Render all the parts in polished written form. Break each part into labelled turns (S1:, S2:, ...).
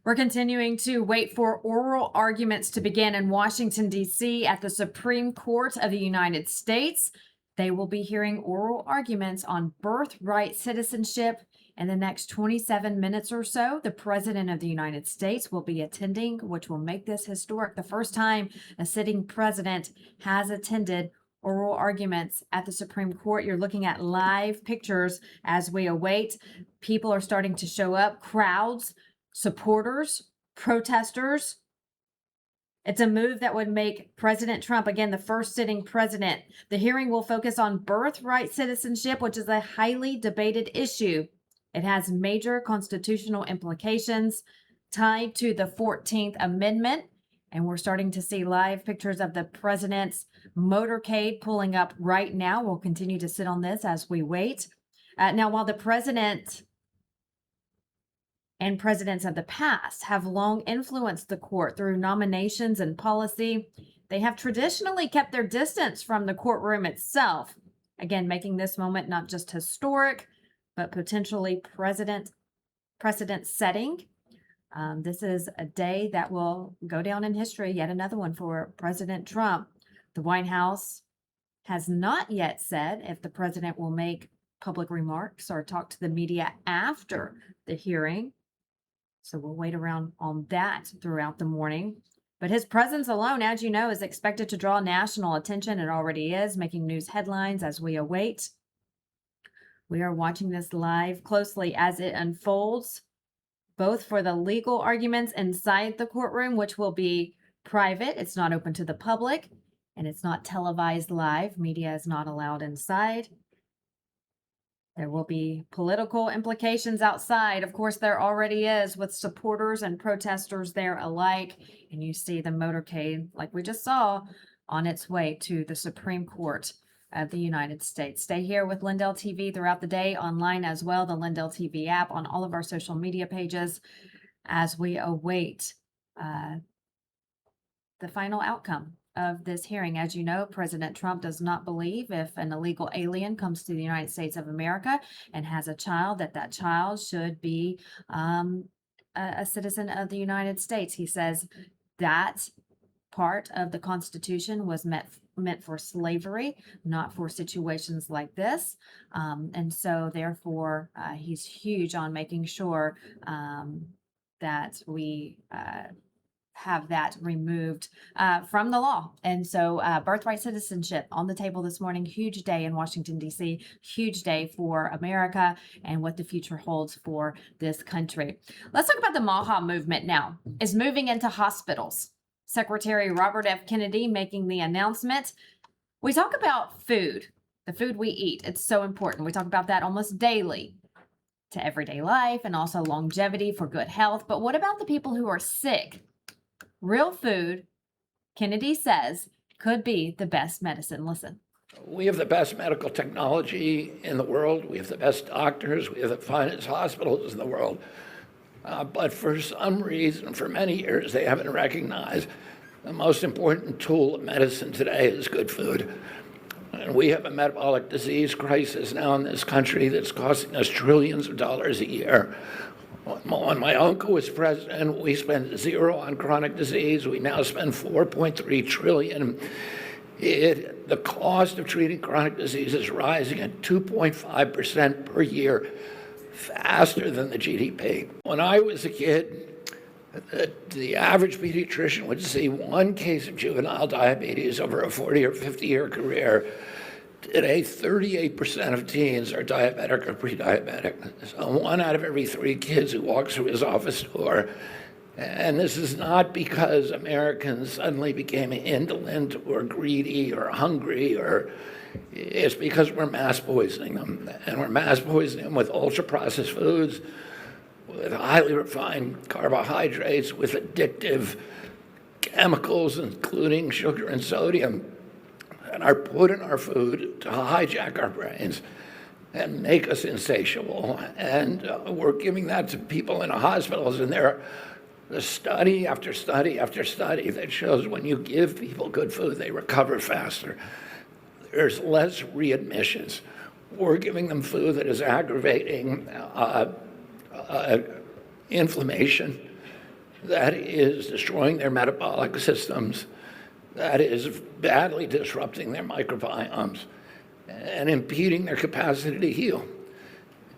S1: We're continuing to wait for oral arguments to begin in Washington, D.C. at the Supreme Court of the United States. They will be hearing oral arguments on birthright citizenship in the next 27 minutes or so. The President of the United States will be attending, which will make this historic. The first time a sitting president has attended oral arguments at the Supreme Court. You're looking at live pictures as we await. People are starting to show up, crowds, supporters, protesters. It's a move that would make President Trump, again, the first sitting president. The hearing will focus on birthright citizenship, which is a highly debated issue. It has major constitutional implications tied to the 14th Amendment. And we're starting to see live pictures of the president's motorcade pulling up right now. We'll continue to sit on this as we wait. Now, while the president and presidents of the past have long influenced the court through nominations and policy, they have traditionally kept their distance from the courtroom itself. Again, making this moment not just historic, but potentially precedent-setting. This is a day that will go down in history, yet another one for President Trump. The White House has not yet said if the president will make public remarks or talk to the media after the hearing. So we'll wait around on that throughout the morning. But his presence alone, as you know, is expected to draw national attention. It already is, making news headlines as we await. We are watching this live closely as it unfolds, both for the legal arguments inside the courtroom, which will be private. It's not open to the public, and it's not televised live. Media is not allowed inside. There will be political implications outside. Of course, there already is, with supporters and protesters there alike. And you see the motorcade, like we just saw, on its way to the Supreme Court of the United States. Stay here with Lindell TV throughout the day, online as well, the Lindell TV app, on all of our social media pages, as we await the final outcome of this hearing. As you know, President Trump does not believe if an illegal alien comes to the United States of America and has a child, that child should be a citizen of the United States. He says that part of the Constitution was meant for slavery, not for situations like this. And so therefore, he's huge on making sure that we have that removed from the law. And so birthright citizenship on the table this morning. Huge day in Washington, D.C. Huge day for America and what the future holds for this country. Let's talk about the MAHA movement now. Is moving into hospitals. Secretary Robert F. Kennedy making the announcement. We talk about food, the food we eat. It's so important. We talk about that almost daily to everyday life and also longevity for good health. But what about the people who are sick? Real food, Kennedy says, could be the best medicine. Listen.
S2: We have the best medical technology in the world. We have the best doctors. We have the finest hospitals in the world. But for some reason, for many years, they haven't recognized the most important tool of medicine today is good food. And we have a metabolic disease crisis now in this country that's costing us trillions of dollars a year. When my uncle was president, we spent zero on chronic disease. We now spend $4.3 trillion. The cost of treating chronic disease is rising at 2.5% per year, faster than the GDP. When I was a kid, the average pediatrician would see one case of juvenile diabetes over a 40 or 50-year career. Today, 38% of teens are diabetic or pre-diabetic. So 1 out of every 3 kids who walks through his office door. And this is not because Americans suddenly became indolent or greedy or hungry, or it's because we're mass poisoning them. And we're mass poisoning them with ultra-processed foods, with highly refined carbohydrates, with addictive chemicals, including sugar and sodium, and are put in our food to hijack our brains and make us insatiable. And we're giving that to people in hospitals, and there are study after study after study that shows when you give people good food, they recover faster. There's less readmissions. We're giving them food that is aggravating inflammation that is destroying their metabolic systems, that is badly disrupting their microbiomes and impeding their capacity to heal.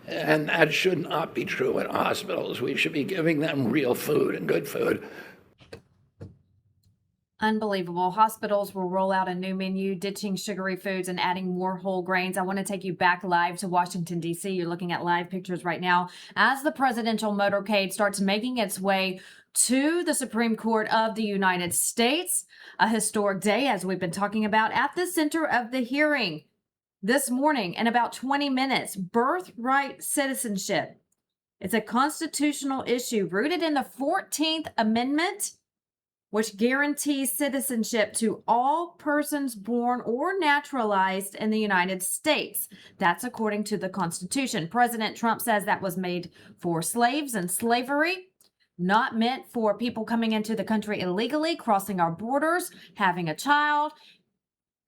S2: And that should not be true in hospitals. We should be giving them real food and good food.
S1: Unbelievable. Hospitals will roll out a new menu, ditching sugary foods and adding more whole grains. I want to take you back live to Washington, D.C. You're looking at live pictures right now as the presidential motorcade starts making its way to the Supreme Court of the United States. A historic day, as we've been talking about, at the center of the hearing this morning in about 20 minutes. Birthright citizenship. It's a constitutional issue rooted in the 14th Amendment, which guarantees citizenship to all persons born or naturalized in the United States. That's according to the Constitution. President Trump says that was made for slaves and slavery, not meant for people coming into the country illegally, crossing our borders, having a child,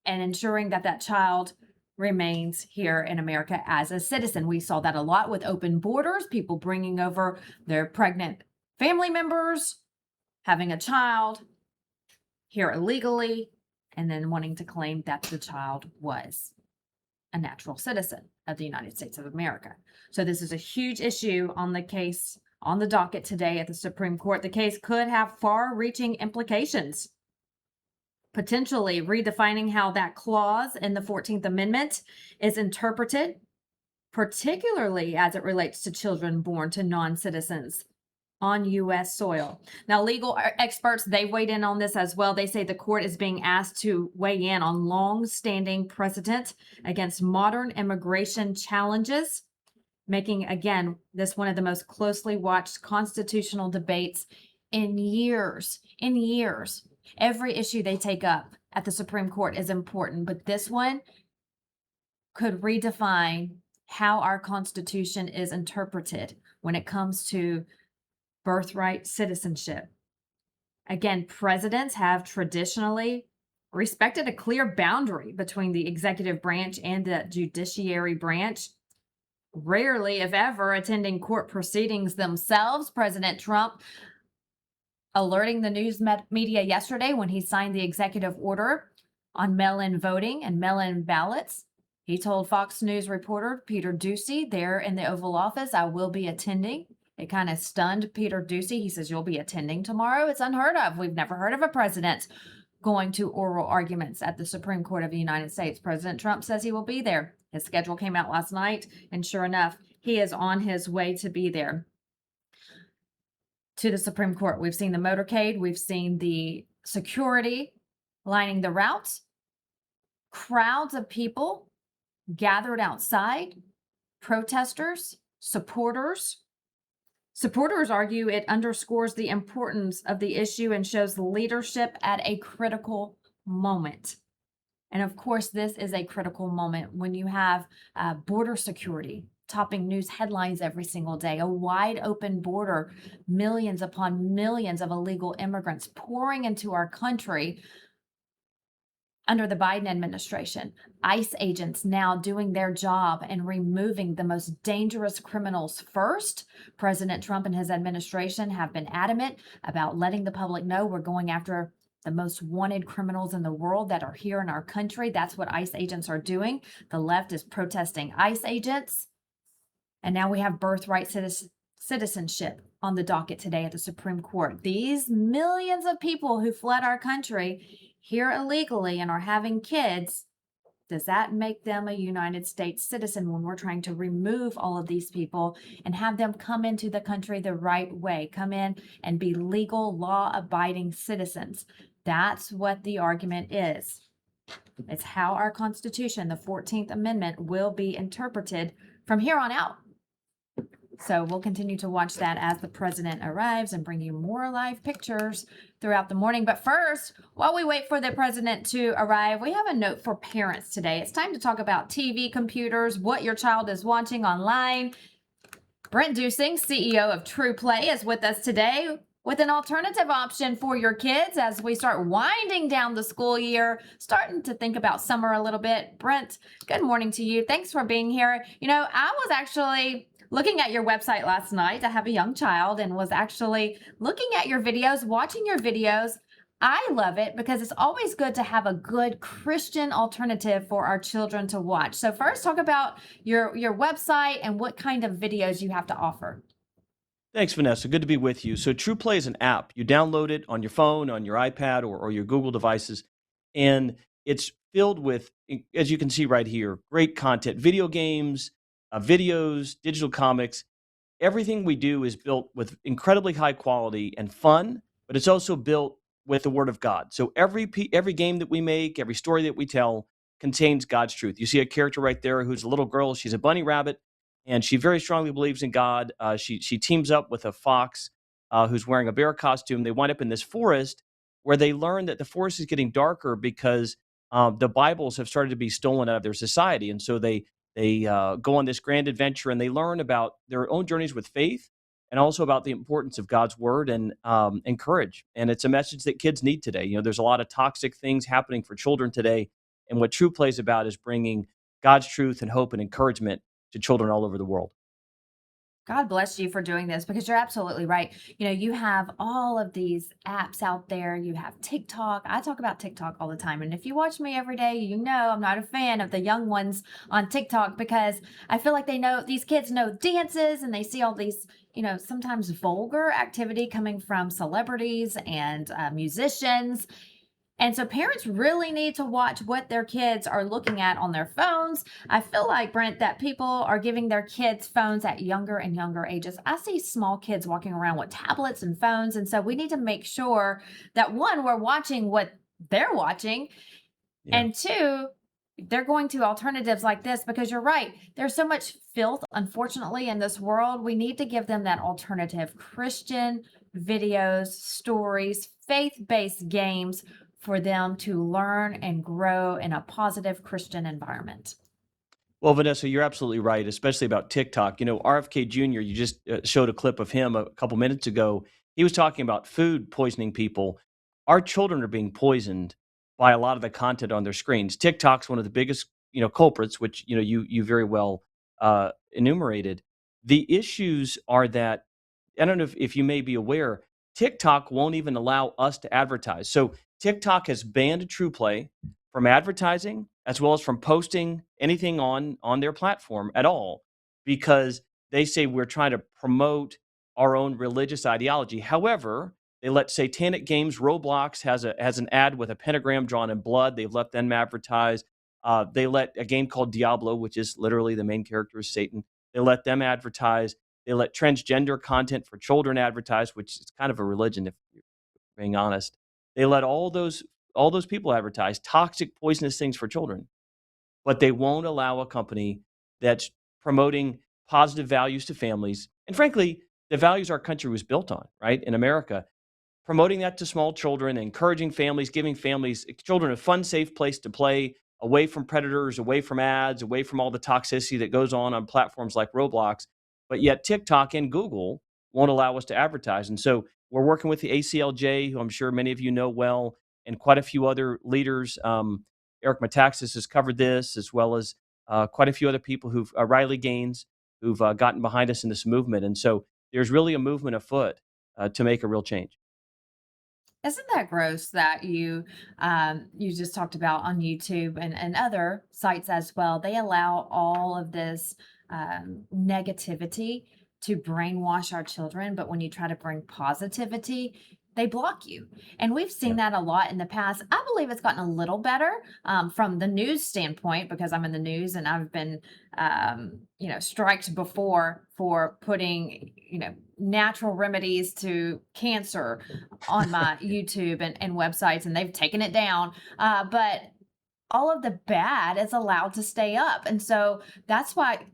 S1: and ensuring that that child remains here in America as a citizen. We saw that a lot with open borders, people bringing over their pregnant family members, having a child here illegally, and then wanting to claim that the child was a natural citizen of the United States of America. So this is a huge issue on the case, on the docket today at the Supreme Court. The case could have far-reaching implications, potentially redefining how that clause in the 14th Amendment is interpreted, particularly as it relates to children born to non-citizens on U.S. soil. Now, legal experts, they weighed in on this as well. They say the court is being asked to weigh in on long-standing precedent against modern immigration challenges, making, again, this one of the most closely watched constitutional debates in years, Every issue they take up at the Supreme Court is important, but this one could redefine how our Constitution is interpreted when it comes to birthright citizenship. Again, presidents have traditionally respected a clear boundary between the executive branch and the judiciary branch, rarely, if ever, attending court proceedings themselves. President Trump alerting the news media yesterday when he signed the executive order on mail-in voting and mail-in ballots. He told Fox News reporter Peter Doocy there in the Oval Office, "I will be attending." It kind of stunned Peter Doocy. He says, "You'll be attending tomorrow?" It's unheard of. We've never heard of a president going to oral arguments at the Supreme Court of the United States. President Trump says he will be there. His schedule came out last night, and sure enough, he is on his way to be there to the Supreme Court. We've seen the motorcade. We've seen the security lining the routes. Crowds of people gathered outside, protesters, supporters. Supporters argue it underscores the importance of the issue and shows leadership at a critical moment. And of course, this is a critical moment when you have border security topping news headlines every single day, a wide open border, millions upon millions of illegal immigrants pouring into our country under the Biden administration. ICE agents now doing their job and removing the most dangerous criminals first. President Trump and his administration have been adamant about letting the public know we're going after the most wanted criminals in the world that are here in our country. That's what ICE agents are doing. The left is protesting ICE agents. And now we have birthright citizenship on the docket today at the Supreme Court. These millions of people who fled our country here illegally and are having kids, does that make them a United States citizen when we're trying to remove all of these people and have them come into the country the right way, come in and be legal, law-abiding citizens? That's what the argument is. It's how our Constitution, the 14th Amendment, will be interpreted from here on out. So we'll continue to watch that as the president arrives and bring you more live pictures throughout the morning. But first, while we wait for the president to arrive, we have a note for parents today. It's time to talk about TV, computers, what your child is watching online. Brent Dusing, CEO of True Play, is with us today with an alternative option for your kids as we start winding down the school year, starting to think about summer a little bit. Brent, good morning to you. Thanks for being here. You know, I was actually looking at your website last night. I have a young child and was actually looking at your videos, watching your videos. I love it because it's always good to have a good Christian alternative for our children to watch. So first, talk about your website and what kind of videos you have to offer.
S3: Thanks, Vanessa. Good to be with you. So, TruePlay is an app. You download it on your phone, on your iPad, or your Google devices, and it's filled with, as you can see right here, great content, video games, videos, digital comics. Everything we do is built with incredibly high quality and fun, but it's also built with the Word of God. So every game that we make, every story that we tell contains God's truth. You see a character right there who's a little girl. She's a bunny rabbit, and she very strongly believes in God. She teams up with a fox who's wearing a bear costume. They wind up in this forest where they learn that the forest is getting darker because the Bibles have started to be stolen out of their society, and so they go on this grand adventure and they learn about their own journeys with faith and also about the importance of God's word and courage. And it's a message that kids need today. You know, there's a lot of toxic things happening for children today. And what True Play is about is bringing God's truth and hope and encouragement to children all over the world.
S1: God bless you for doing this because you're absolutely right. You have all of these apps out there. You have TikTok. I talk about TikTok all the time. And if you watch me every day, you know I'm not a fan of the young ones on TikTok because I feel like these kids know dances and they see all these, sometimes vulgar activity coming from celebrities and musicians. And so parents really need to watch what their kids are looking at on their phones. I feel like, Brent, that people are giving their kids phones at younger and younger ages. I see small kids walking around with tablets and phones. And so we need to make sure that one, we're watching what they're watching.
S3: Yeah.
S1: And two, they're going to alternatives like this because you're right. There's so much filth, unfortunately, in this world. We need to give them that alternative Christian videos, stories, faith-based games for them to learn and grow in a positive Christian environment.
S3: Well, Vanessa, you're absolutely right, especially about TikTok. You know, RFK Jr., you just showed a clip of him a couple minutes ago. He was talking about food poisoning people. Our children are being poisoned by a lot of the content on their screens. TikTok's one of the biggest, culprits, which, you very well enumerated. The issues are that, I don't know if you may be aware, TikTok won't even allow us to advertise. So TikTok has banned TruePlay from advertising as well as from posting anything on their platform at all because they say we're trying to promote our own religious ideology. However, they let Satanic Games, Roblox has an ad with a pentagram drawn in blood. They've let them advertise. They let a game called Diablo, which is literally the main character is Satan. They let them advertise. They let transgender content for children advertise, which is kind of a religion, if you're being honest. They let all those people advertise toxic, poisonous things for children, but they won't allow a company that's promoting positive values to families. And frankly, the values our country was built on, right? In America, promoting that to small children, encouraging families, giving children a fun, safe place to play, away from predators, away from ads, away from all the toxicity that goes on platforms like Roblox. But yet TikTok and Google won't allow us to advertise. And so we're working with the ACLJ, who I'm sure many of you know well, and quite a few other leaders. Eric Metaxas has covered this, as well as quite a few other people Riley Gaines, who've gotten behind us in this movement. And so there's really a movement afoot to make a real change.
S1: Isn't that gross that you just talked about on YouTube and other sites as well? They allow all of this negativity to brainwash our children, but when you try to bring positivity, they block you. And we've seen
S3: Yeah.
S1: that a lot in the past. I believe it's gotten a little better from the news standpoint because I'm in the news and I've been, striked before for putting, natural remedies to cancer on my YouTube and websites, and they've taken it down. But all of the bad is allowed to stay up. And so that's why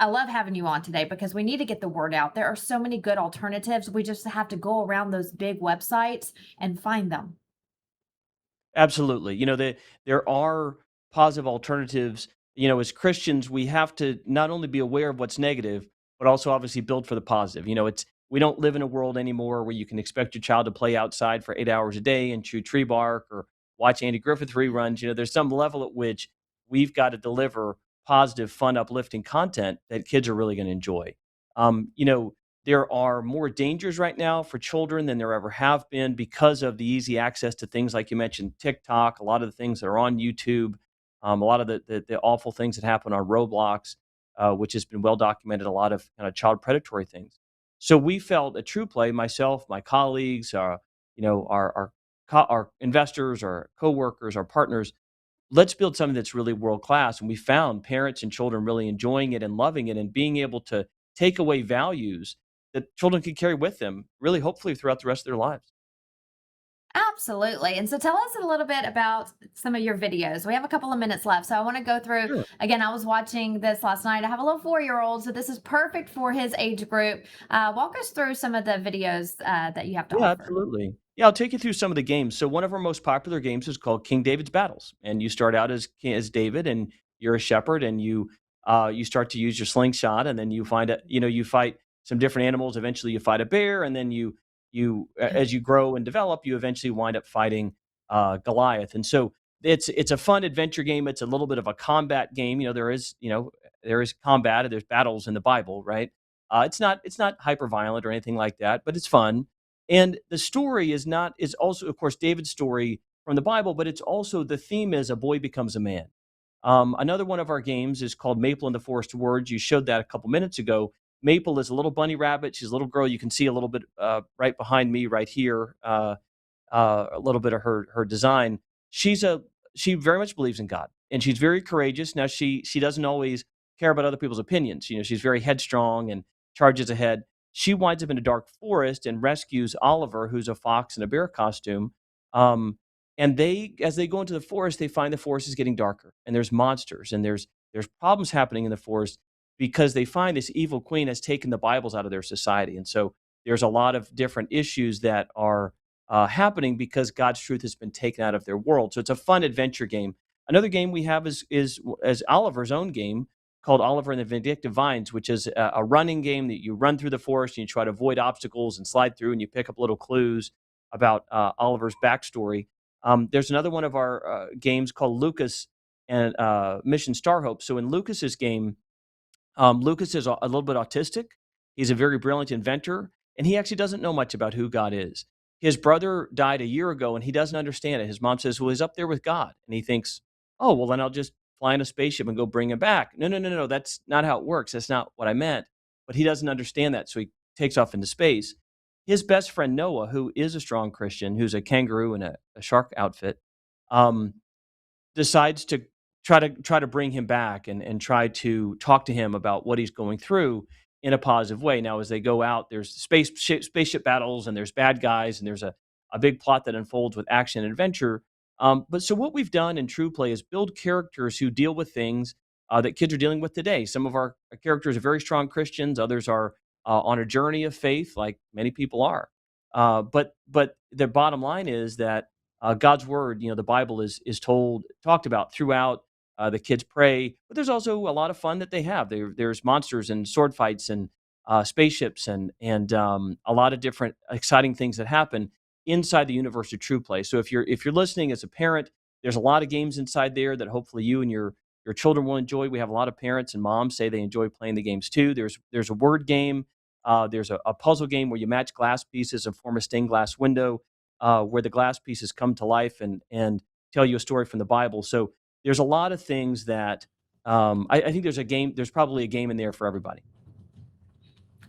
S1: I love having you on today because we need to get the word out. There are so many good alternatives. We just have to go around those big websites and find them.
S3: Absolutely. There are positive alternatives. As Christians, we have to not only be aware of what's negative, but also obviously build for the positive. We don't live in a world anymore where you can expect your child to play outside for 8 hours a day and chew tree bark or watch Andy Griffith reruns. There's some level at which we've got to deliver positive, fun, uplifting content that kids are really going to enjoy. You know, there are more dangers right now for children than there ever have been because of the easy access to things like you mentioned, TikTok, a lot of the things that are on YouTube, a lot of the awful things that happen on Roblox, which has been well documented, a lot of kind of child predatory things. So we felt at True Play, myself, my colleagues, our investors, our coworkers, our partners, let's build something that's really world class. And we found parents and children really enjoying it and loving it and being able to take away values that children can carry with them, really, hopefully, throughout the rest of their lives.
S1: Absolutely. And so tell us a little bit about some of your videos. We have a couple of minutes left. So I want to go through
S3: Sure.
S1: again. I was watching this last night. I have a little 4-year-old, so this is perfect for his age group. Walk us through some of the videos that you have to
S3: Yeah,
S1: offer.
S3: absolutely. Yeah, I'll take you through some of the games. So one of our most popular games is called King David's Battles, and you start out as David, and you're a shepherd, and you start to use your slingshot, and then you fight some different animals. Eventually, you fight a bear, and then as you grow and develop, you eventually wind up fighting Goliath. And so it's a fun adventure game. It's a little bit of a combat game. There is combat, and there's battles in the Bible, right? It's not hyper violent or anything like that, but it's fun. And the story is also, of course, David's story from the Bible, but it's also the theme is a boy becomes a man. Another one of our games is called Maple in the Forest Words. You showed that a couple minutes ago. Maple is a little bunny rabbit. She's a little girl. You can see a little bit right behind me, right here. A little bit of her design. She's a she very much believes in God, and she's very courageous. Now she doesn't always care about other people's opinions. She's very headstrong and charges ahead. She winds up in a dark forest and rescues Oliver, who's a fox in a bear costume. Um, and as they go into the forest, they find the forest is getting darker, and there's monsters, and there's problems happening in the forest because they find this evil queen has taken the Bibles out of their society, and so there's a lot of different issues that are happening because God's truth has been taken out of their world. So it's a fun adventure game. Another game we have is Oliver's own game called Oliver and the Vindictive Vines, which is a running game that you run through the forest and you try to avoid obstacles and slide through, and you pick up little clues about Oliver's backstory. There's another one of our games called Lucas and Mission Starhope. So in Lucas's game, Lucas is a little bit autistic. He's a very brilliant inventor, and he actually doesn't know much about who God is. His brother died a year ago, and he doesn't understand it. His mom says, "Well, he's up there with God," and he thinks, "Oh, well, then I'll just fly in a spaceship and go bring him back." No, no, no, no, that's not how it works. That's not what I meant. But he doesn't understand that, so he takes off into space. His best friend Noah, who is a strong Christian, who's a kangaroo in a shark outfit, um, decides to try to bring him back and try to talk to him about what he's going through in a positive way. Now, as they go out, there's spaceship battles and there's bad guys and there's a big plot that unfolds with action and adventure. But so what we've done in True Play is build characters who deal with things that kids are dealing with today. Some of our characters are very strong Christians. Others are on a journey of faith, like many people are. But the bottom line is that God's word, the Bible is talked about throughout. The kids pray, but there's also a lot of fun that they have. There's monsters and sword fights and spaceships and a lot of different exciting things that happen inside the universe of True Play. So if you're listening as a parent, there's a lot of games inside there that hopefully you and your children will enjoy. We have a lot of parents and moms say they enjoy playing the games too. There's a word game. There's a puzzle game where you match glass pieces and form a stained glass window where the glass pieces come to life and tell you a story from the Bible. So there's a lot of things that I think there's probably a game in there for everybody.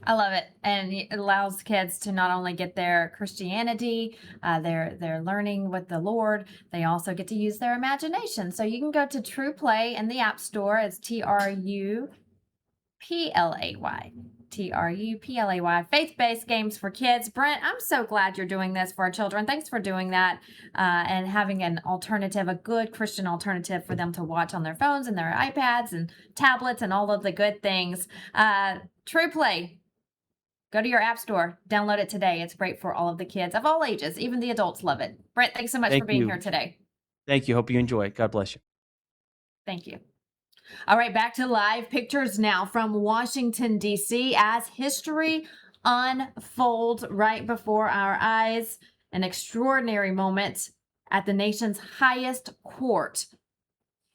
S1: I love it, and it allows kids to not only get their Christianity, they're learning with the Lord. They also get to use their imagination. So you can go to True Play in the App Store. It's TRUPLAY. TRUPLAY, faith-based games for kids. Brent, I'm so glad you're doing this for our children. Thanks for doing that and having an alternative, a good Christian alternative for them to watch on their phones and their iPads and tablets and all of the good things. True Play, go to your app store, download it today. It's great for all of the kids of all ages. Even the adults love it. Brent, thanks so much for
S3: Thank
S1: being
S3: you.
S1: here today.
S3: Thank you. Hope you enjoy it. God bless you.
S1: Thank you. All right, back to live pictures now from Washington, D.C. as history unfolds right before our eyes. An extraordinary moment at the nation's highest court.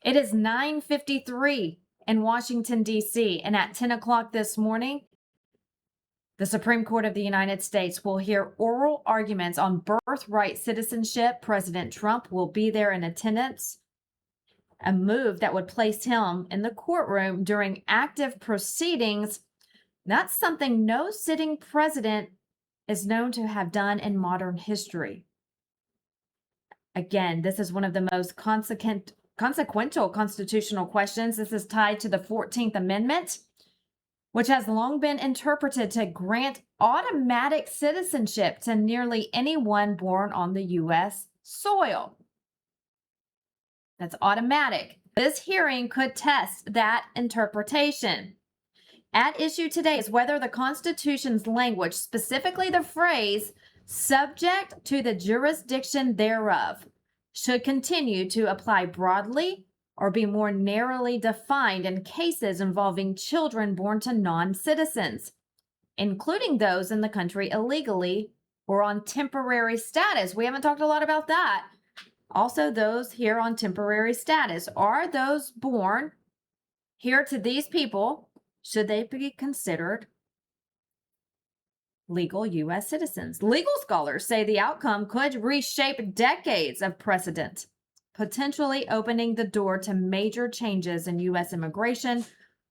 S1: It is 9:53 in Washington, D.C., and at 10 o'clock this morning, The Supreme Court of the United States will hear oral arguments on birthright citizenship. President Trump will be there in attendance, a move that would place him in the courtroom during active proceedings. That's something no sitting president is known to have done in modern history. Again, this is one of the most consequential constitutional questions. This is tied to the 14th Amendment, which has long been interpreted to grant automatic citizenship to nearly anyone born on the U.S. soil. That's automatic. This hearing could test that interpretation. At issue today is whether the Constitution's language, specifically the phrase subject to the jurisdiction thereof, should continue to apply broadly or be more narrowly defined in cases involving children born to non-citizens, including those in the country illegally or on temporary status. We haven't talked a lot about that. Also, those here on temporary status. Are those born here to these people, should they be considered legal U.S. citizens? Legal scholars say the outcome could reshape decades of precedent, potentially opening the door to major changes in U.S. immigration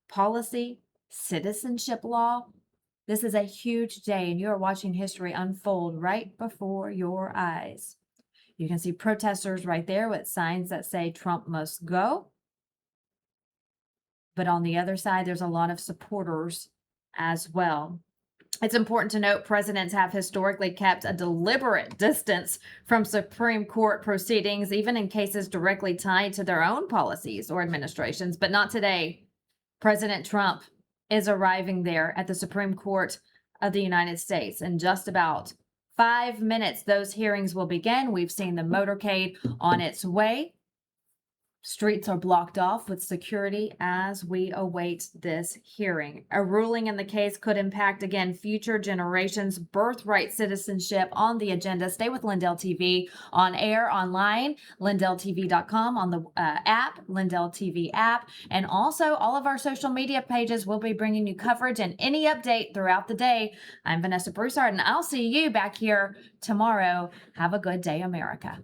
S1: policy, citizenship law. This is a huge day, and you are watching history unfold right before your eyes. You can see protesters right there with signs that say Trump must go. But on the other side, there's a lot of supporters as well. It's important to note presidents have historically kept a deliberate distance from Supreme Court proceedings, even in cases directly tied to their own policies or administrations, but not today. President Trump is arriving there at the Supreme Court of the United States in just about 5 minutes. Those hearings will begin. We've seen the motorcade on its way. Streets are blocked off with security as we await this hearing. A ruling in the case could impact, again, future generations' birthright citizenship. On the agenda, stay with Lindell TV on air, online, lindelltv.com, on the app, Lindell TV app, and also all of our social media pages will be bringing you coverage and any update throughout the day. I'm Vanessa Broussard, and I'll see you back here tomorrow. Have a good day, America.